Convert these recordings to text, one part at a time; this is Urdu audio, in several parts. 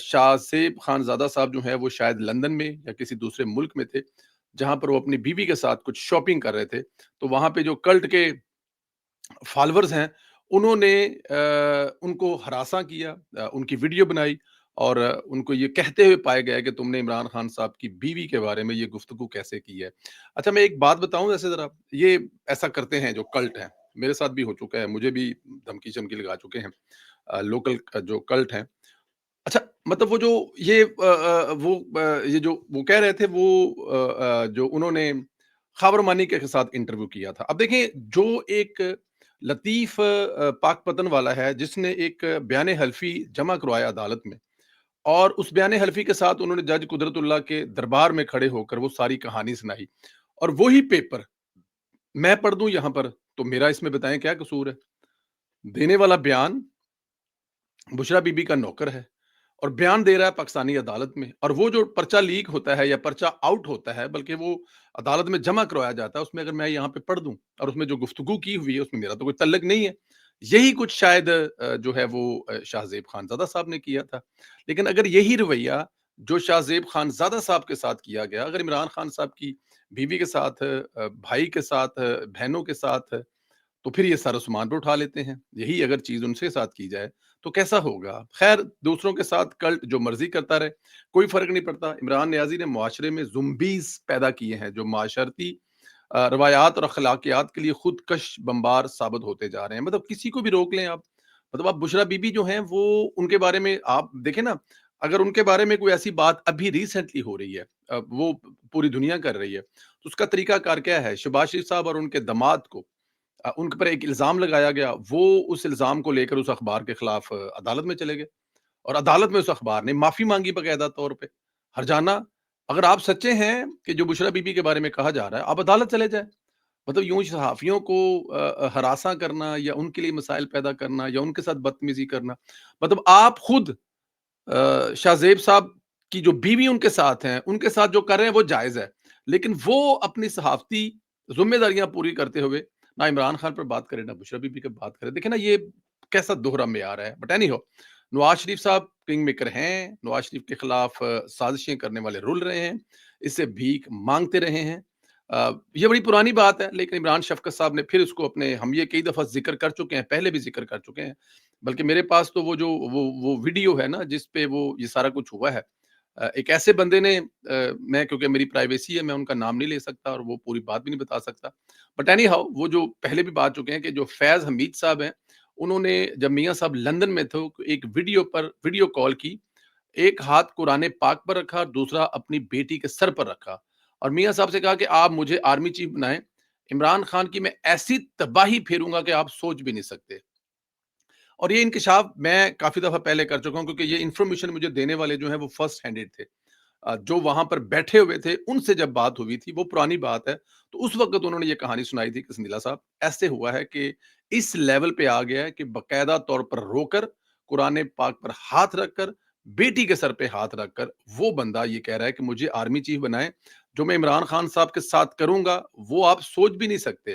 شاہ زیب خان زادہ صاحب جو ہیں وہ شاید لندن میں یا کسی دوسرے ملک میں تھے، جہاں پر وہ اپنی بیوی کے ساتھ کچھ شاپنگ کر رہے تھے، تو وہاں پہ جو کلٹ کے فالوورز ہیں، انہوں نے ان کو ہراساں کیا، ان کی ویڈیو بنائی اور ان کو یہ کہتے ہوئے پائے گئے کہ تم نے عمران خان صاحب کی بیوی کے بارے میں یہ گفتگو کیسے کی ہے۔ اچھا میں ایک بات بتاؤں ویسے ذرا، یہ ایسا کرتے ہیں جو کلٹ ہیں، میرے ساتھ بھی ہو چکا ہے، مجھے بھی دھمکی چمکی لگا چکے ہیں لوکل جو کلٹ ہیں۔ اچھا مطلب وہ جو یہ یہ جو وہ کہہ رہے تھے وہ جو انہوں نے خاور مانی کے ساتھ انٹرویو کیا تھا، اب دیکھیں جو ایک لطیف پاک پتن والا ہے جس نے ایک بیان حلفی جمع کروایا عدالت میں، اور اس بیان حلفی کے ساتھ انہوں نے جج قدرت اللہ کے دربار میں کھڑے ہو کر وہ ساری کہانی سنائی، اور وہی پیپر میں پڑھ دوں یہاں پر، تو میرا اس میں بتائیں کیا قصور ہے؟ دینے والا بیان بشرا بی بی کا نوکر ہے اور بیان دے رہا ہے پاکستانی عدالت میں، اور وہ جو پرچہ لیک ہوتا ہے یا پرچہ آؤٹ ہوتا ہے بلکہ وہ عدالت میں جمع کروایا جاتا ہے، اس میں اگر میں یہاں پہ پڑھ دوں اور اس میں جو گفتگو کی ہوئی ہے اس میں میرا تو کوئی تعلق نہیں ہے، یہی کچھ شاید جو ہے وہ شاہ زیب خان زادہ صاحب نے کیا تھا۔ لیکن اگر یہی رویہ جو شاہ زیب خان زادہ صاحب کے ساتھ کیا گیا، اگر عمران خان صاحب کی بیوی کے ساتھ، بھائی کے ساتھ، بہنوں کے ساتھ، تو پھر یہ سر عثمان پہ اٹھا لیتے ہیں، یہی اگر چیز ان سے ساتھ کی جائے تو کیسا ہوگا؟ خیر دوسروں کے ساتھ کلٹ جو مرضی کرتا رہے، کوئی فرق نہیں پڑتا۔ عمران نیازی نے معاشرے میں زمبیز پیدا کیے ہیں جو معاشرتی روایات اور اخلاقیات کے لیے خود کش بمبار ثابت ہوتے جا رہے ہیں، مطلب کسی کو بھی روک لیں آپ، مطلب آپ بشرا بی بی جو ہیں وہ ان کے بارے میں آپ دیکھیں نا، اگر ان کے بارے میں کوئی ایسی بات ابھی ریسنٹلی ہو رہی ہے، وہ پوری دنیا کر رہی ہے، تو اس کا طریقہ کار کیا ہے؟ شہباز شریف صاحب اور ان کے داماد کو ان کے پر ایک الزام لگایا گیا، وہ اس الزام کو لے کر اس اخبار کے خلاف عدالت میں چلے گئے، اور عدالت میں اس اخبار نے معافی مانگی باقاعدہ طور پہ۔ ہرجانہ اگر آپ سچے ہیں کہ جو بشرا بی بی کے بارے میں کہا جا رہا ہے، آپ عدالت چلے جائیں، مطلب یوں صحافیوں کو ہراساں کرنا یا ان کے لیے مسائل پیدا کرنا یا ان کے ساتھ بدتمیزی کرنا، مطلب آپ خود شاہ زیب صاحب کی جو بیوی ان کے ساتھ ہیں، ان کے ساتھ جو کر رہے ہیں وہ جائز ہے، لیکن وہ اپنی صحافتی ذمہ داریاں پوری کرتے ہوئے نہ عمران خان پر بات کرے نہ بشرا بی بی پر بات کرے، دیکھیں نا یہ کیسا دوہرا معیار ہے۔ بٹ اینی ہو، نواز شریف صاحب کنگ میکر ہیں، نواز شریف کے خلاف سازشیں کرنے والے رول رہے ہیں، اس سے بھیک مانگتے رہے ہیں، یہ بڑی پرانی بات ہے، لیکن عمران شفقت صاحب نے پھر اس کو اپنے، ہم یہ کئی دفعہ ذکر کر چکے ہیں، پہلے بھی ذکر کر چکے ہیں، بلکہ میرے پاس تو وہ جو وہ ویڈیو ہے نا جس پہ وہ یہ سارا کچھ ہوا ہے، ایک ایسے بندے نے، میں کیونکہ میری پرائیویسی ہے میں ان کا نام نہیں لے سکتا اور وہ پوری بات بھی نہیں بتا سکتا، بٹ اینی ہاؤ وہ جو پہلے بھی بات چکے ہیں کہ جو فیض حمید صاحب ہیں، انہوں نے جب میاں صاحب لندن میں تھے ایک ویڈیو کال کی، ایک ہاتھ قرآن پاک پر رکھا، دوسرا اپنی بیٹی کے سر پر رکھا، اور میاں صاحب سے کہا کہ آپ مجھے آرمی چیف بنائیں، عمران خان کی میں ایسی تباہی پھیروں گا کہ آپ سوچ بھی نہیں سکتے۔ اور یہ انکشاف میں کافی دفعہ پہلے کر چکا ہوں کیونکہ یہ انفارمیشن مجھے دینے والے جو ہیں وہ فرسٹ ہینڈڈ تھے، جو وہاں پر بیٹھے ہوئے تھے، ان سے جب بات ہوئی تھی، وہ پرانی بات ہے، تو اس وقت انہوں نے یہ کہانی سنائی تھی کہ سندیلا صاحب ایسے ہوا ہے کہ اس لیول پہ آ گیا ہے کہ باقاعدہ طور پر رو کر، قرآن پاک پر ہاتھ رکھ کر، بیٹی کے سر پہ ہاتھ رکھ کر وہ بندہ یہ کہہ رہا ہے کہ مجھے آرمی چیف بنائیں، جو میں عمران خان صاحب کے ساتھ کروں گا وہ آپ سوچ بھی نہیں سکتے۔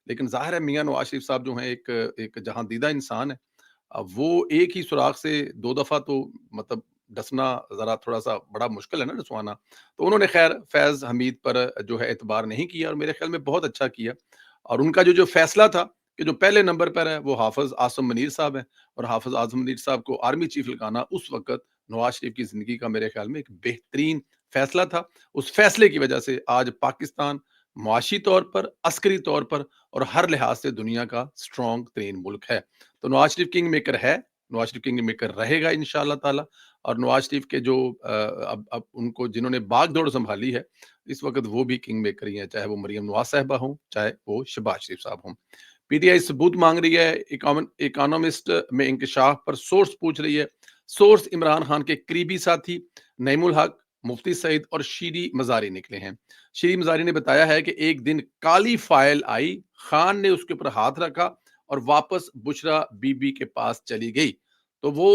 لیکن ظاہر ہے میاں نواز شریف صاحب جو ہیں ایک جہاں دیدہ انسان ہے، اب وہ ایک ہی سوراخ سے دو دفعہ تو مطلب ڈسنا ذرا تھوڑا سا بڑا مشکل ہے نا ڈسوانا، تو انہوں نے خیر فیض حمید پر جو ہے اعتبار نہیں کیا، اور میرے خیال میں بہت اچھا کیا، اور ان کا جو فیصلہ تھا کہ جو پہلے نمبر پر ہے وہ حافظ عاصم منیر صاحب ہیں، اور حافظ عاصم منیر صاحب کو آرمی چیف لگانا اس وقت نواز شریف کی زندگی کا میرے خیال میں ایک بہترین فیصلہ تھا۔ اس فیصلے کی وجہ سے آج پاکستان معاشی طور پر، عسکری طور پر اور ہر لحاظ سے دنیا کا سٹرونگ ترین ملک ہے۔ تو نواز شریف کنگ میکر ہے، نواز شریف کنگ میکر رہے گا انشاءاللہ تعالی، اور نواز شریف کے جو اب ان کو جنہوں نے باغ دوڑ سنبھالی ہے اس وقت وہ بھی کنگ میکر ہی ہیں، چاہے وہ مریم نواز صاحبہ ہوں چاہے وہ شہباز شریف صاحب ہوں۔ پی ٹی آئی ثبوت مانگ رہی ہے، اکانومسٹ میں انکشاف پر سورس پوچھ رہی ہے، سورس عمران خان کے قریبی ساتھی نعیم الحق، مفتی سعید اور شیری مزاری نکلے ہیں۔ شیری مزاری نے بتایا ہے کہ ایک دن کالی فائل آئی، خان نے اس کے اوپر ہاتھ رکھا اور واپس بشرا بی بی کے پاس چلی گئی۔ تو وہ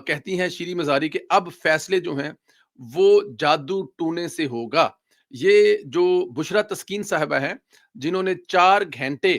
کہتی ہیں شیری مزاری کہ اب فیصلے جو ہیں وہ جادو ٹونے سے ہوگا۔ یہ جو بشرا تسکین صاحبہ ہیں جنہوں نے 4 گھنٹے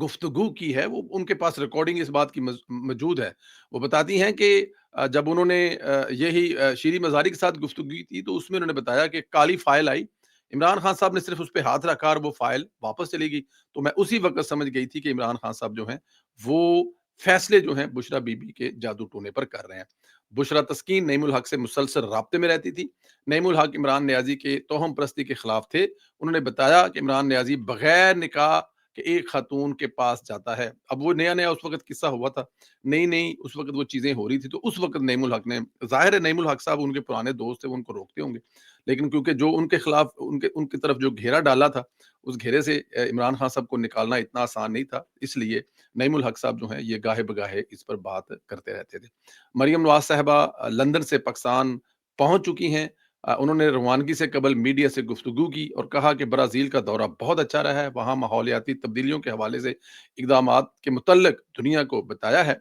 گفتگو کی ہے، وہ ان کے پاس ریکارڈنگ اس بات کی موجود ہے، وہ بتاتی ہیں کہ جب انہوں نے یہی شیریں مزاری کے ساتھ گفتگو کی تھی، تو اس میں انہوں نے بتایا کہ کالی فائل آئی، عمران خان صاحب نے صرف اس پہ ہاتھ رکھا اور وہ فائل واپس چلی گئی۔ تو میں اسی وقت سمجھ گئی تھی کہ عمران خان صاحب جو ہیں وہ فیصلے جو ہیں بشرا بی بی کے جادو ٹونے پر کر رہے ہیں۔ بشرا تسکین نعیم الحق سے مسلسل رابطے میں رہتی تھی۔ نعیم الحق عمران نیازی کے توہم پرستی کے خلاف تھے۔ انہوں نے بتایا کہ عمران نیازی بغیر نکاح کہ ایک خاتون کے پاس جاتا ہے۔ اب وہ نیا نیا اس وقت قصہ ہوا تھا، نئی نئی اس وقت وہ چیزیں ہو رہی تھی، تو اس وقت نعیم الحق نے، ظاہر ہے نعیم الحق صاحب ان کے پرانے دوست تھے، وہ ان کو روکتے ہوں گے، لیکن کیونکہ جو ان کے خلاف ان کی طرف جو گھیرا ڈالا تھا، اس گھیرے سے عمران خان صاحب کو نکالنا اتنا آسان نہیں تھا، اس لیے نعیم الحق صاحب جو ہیں یہ گاہے بگاہے اس پر بات کرتے رہتے تھے۔ مریم نواز صاحبہ لندن سے پاکستان پہنچ چکی ہیں۔ انہوں نے روانگی سے قبل میڈیا سے گفتگو کی اور کہا کہ برازیل کا دورہ بہت اچھا رہا ہے، وہاں ماحولیاتی تبدیلیوں کے حوالے سے اقدامات کے متعلق دنیا کو بتایا ہے۔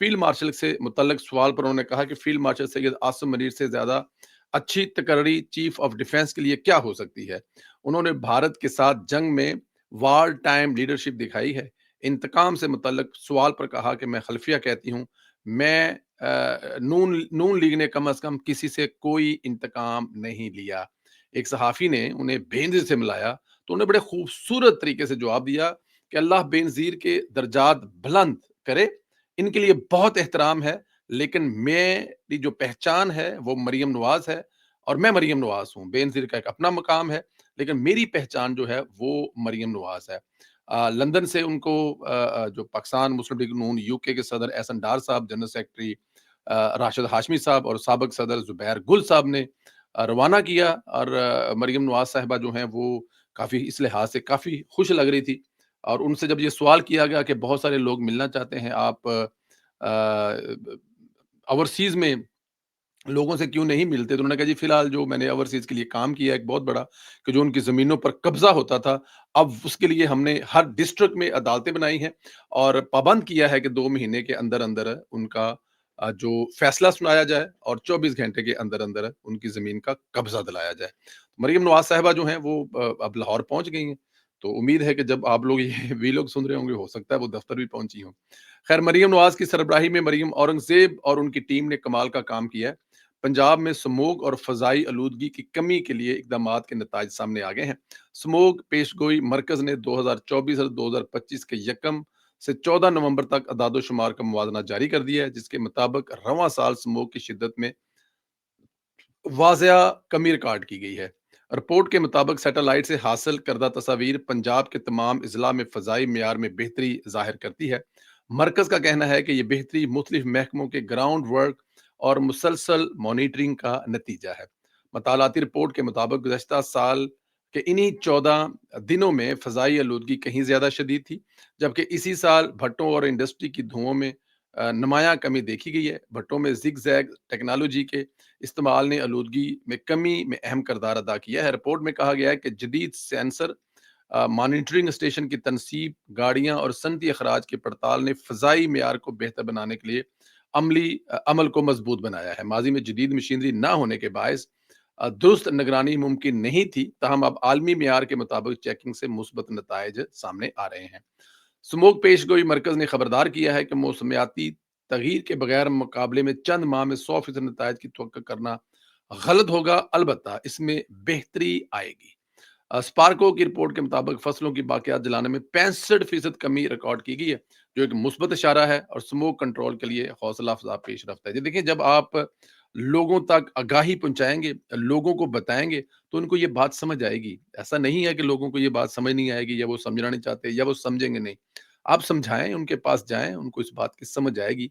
فیلڈ مارشل سے متعلق سوال پر انہوں نے کہا کہ فیلڈ مارشل سید عاصم منیر سے زیادہ اچھی تقرری چیف آف ڈیفense کے لیے کیا ہو سکتی ہے۔ انہوں نے بھارت کے ساتھ جنگ میں وار ٹائم لیڈرشپ دکھائی ہے۔ انتقام سے متعلق سوال پر کہا کہ میں خلفیہ کہتی ہوں، میں نون لیگ نے کم از کم کسی سے کوئی انتقام نہیں لیا۔ ایک صحافی نے انہیں بے نظیر سے ملایا تو انہیں بڑے خوبصورت طریقے سے جواب دیا کہ اللہ بے نظیر کے درجات بلند کرے، ان کے لیے بہت احترام ہے، لیکن میری جو پہچان ہے وہ مریم نواز ہے اور میں مریم نواز ہوں۔ بے نظیر کا ایک اپنا مقام ہے، لیکن میری پہچان جو ہے وہ مریم نواز ہے۔ لندن سے ان کو جو پاکستان مسلم لیگ نون یو کے صدر احسن ڈار صاحب، جنرل سیکرٹری راشد ہاشمی صاحب اور سابق صدر زبیر گل صاحب نے روانہ کیا، اور مریم نواز صاحبہ جو ہیں وہ کافی اس لحاظ سے کافی خوش لگ رہی تھی، اور ان سے جب یہ سوال کیا گیا کہ بہت سارے لوگ ملنا چاہتے ہیں، آپ اوورسیز میں لوگوں سے کیوں نہیں ملتے، تو انہوں نے کہا جی فی الحال جو میں نے اوورسیز کے لیے کام کیا ایک بہت بڑا، کہ جو ان کی زمینوں پر قبضہ ہوتا تھا، اب اس کے لیے ہم نے ہر ڈسٹرکٹ میں عدالتیں بنائی ہیں اور پابند کیا ہے کہ 2 مہینے کے اندر اندر ان کا جو فیصلہ سنایا جائے اور 24 گھنٹے کے اندر اندر ان کی زمین کا قبضہ دلایا جائے۔ مریم نواز صاحبہ جو ہیں وہ اب لاہور پہنچ گئی ہیں، تو امید ہے کہ جب آپ لوگ یہ ویلوگ سن رہے ہوں گے، ہو سکتا ہے وہ دفتر بھی پہنچی ہوں۔ خیر، مریم نواز کی سربراہی میں مریم اورنگزیب اور ان کی ٹیم نے کمال کا کام کیا ہے۔ پنجاب میں سموگ اور فضائی آلودگی کی کمی کے لیے اقدامات کے نتائج سامنے آ گئے ہیں۔ سموگ پیش گوئی مرکز نے 2024 اور 2025 کے 1 سے 14 نومبر تک اعداد و شمار کا موازنہ جاری کر دیا ہے، جس کے مطابق رواں سال سموگ کی شدت میں واضح کمی ریکارڈ کی گئی ہے۔ رپورٹ کے مطابق سیٹلائٹ سے حاصل کردہ تصاویر پنجاب کے تمام اضلاع میں فضائی معیار میں بہتری ظاہر کرتی ہے۔ مرکز کا کہنا ہے کہ یہ بہتری مختلف محکموں کے گراؤنڈ ورک اور مسلسل مانیٹرنگ کا نتیجہ ہے۔ مطالعاتی رپورٹ کے مطابق گزشتہ سال کے انہی 14 دنوں میں فضائی آلودگی کہیں زیادہ شدید تھی، جبکہ اسی سال بھٹوں اور انڈسٹری کی دھوؤں میں نمایاں کمی دیکھی گئی ہے۔ بھٹوں میں زگ زیگ ٹیکنالوجی کے استعمال نے آلودگی میں کمی میں اہم کردار ادا کیا ہے۔ رپورٹ میں کہا گیا ہے کہ جدید سینسر مانیٹرنگ اسٹیشن کی تنصیب، گاڑیاں اور صنعتی اخراج کی پڑتال نے فضائی معیار کو بہتر بنانے کے لیے عمل کو مضبوط بنایا ہے۔ ماضی میں جدید مشینری نہ ہونے کے باعث درست نگرانی ممکن نہیں تھی، تاہم اب عالمی معیار کے مطابق چیکنگ سے مثبت نتائج سامنے آ رہے ہیں۔ سموگ پیش گوئی مرکز نے خبردار کیا ہے کہ موسمیاتی تغیر کے بغیر مقابلے میں چند ماہ میں 100% نتائج کی توقع کرنا غلط ہوگا، البتہ اس میں بہتری آئے گی۔ اسپارکو کی رپورٹ کے مطابق فصلوں کی باقیات جلانے میں 65% کمی ریکارڈ کی گئی ہے، جو ایک مثبت اشارہ ہے اور سموگ کنٹرول کے لیے حوصلہ افزا پیش رفت ہے۔ دیکھیں، جب آپ لوگوں تک آگاہی پہنچائیں گے، لوگوں کو بتائیں گے، تو ان کو یہ بات سمجھ آئے گی۔ ایسا نہیں ہے کہ لوگوں کو یہ بات سمجھ نہیں آئے گی یا وہ سمجھنا نہیں چاہتے یا وہ سمجھیں گے نہیں۔ آپ سمجھائیں، ان کے پاس جائیں، ان کو اس بات کی سمجھ آئے گی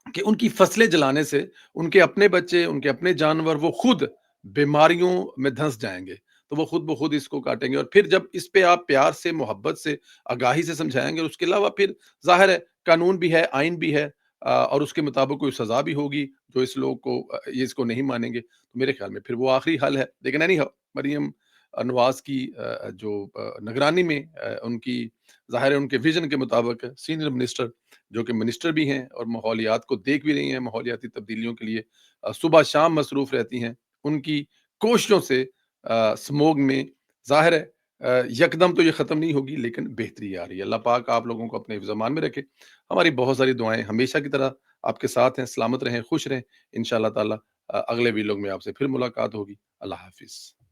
کہ ان کی فصلیں جلانے سے ان کے اپنے بچے، ان کے اپنے جانور، وہ خود بیماریوں میں دھنس جائیں گے، تو وہ خود بخود اس کو کاٹیں گے۔ اور پھر جب اس پہ آپ پیار سے، محبت سے، آگاہی سے سمجھائیں گے، اس کے علاوہ پھر ظاہر ہے قانون بھی ہے، آئین بھی ہے، اور اس کے مطابق کوئی سزا بھی ہوگی جو اس لوگ کو یہ اس کو نہیں مانیں گے، تو میرے خیال میں پھر وہ آخری حل ہے۔ لیکن نہیں، مریم نواز کی جو نگرانی میں ان کی ظاہر ہے ان کے ویژن کے مطابق سینئر منسٹر، جو کہ منسٹر بھی ہیں اور ماحولیات کو دیکھ بھی رہی ہیں، ماحولیاتی تبدیلیوں کے لیے صبح شام مصروف رہتی ہیں، ان کی کوششوں سے سموگ میں ظاہر ہے یکدم تو یہ ختم نہیں ہوگی، لیکن بہتری آ رہی ہے۔ اللہ پاک آپ لوگوں کو اپنے حفظ امان میں رکھے۔ ہماری بہت ساری دعائیں ہمیشہ کی طرح آپ کے ساتھ ہیں، سلامت رہیں، خوش رہیں، انشاءاللہ تعالی اگلے ویلوگ میں آپ سے پھر ملاقات ہوگی۔ اللہ حافظ۔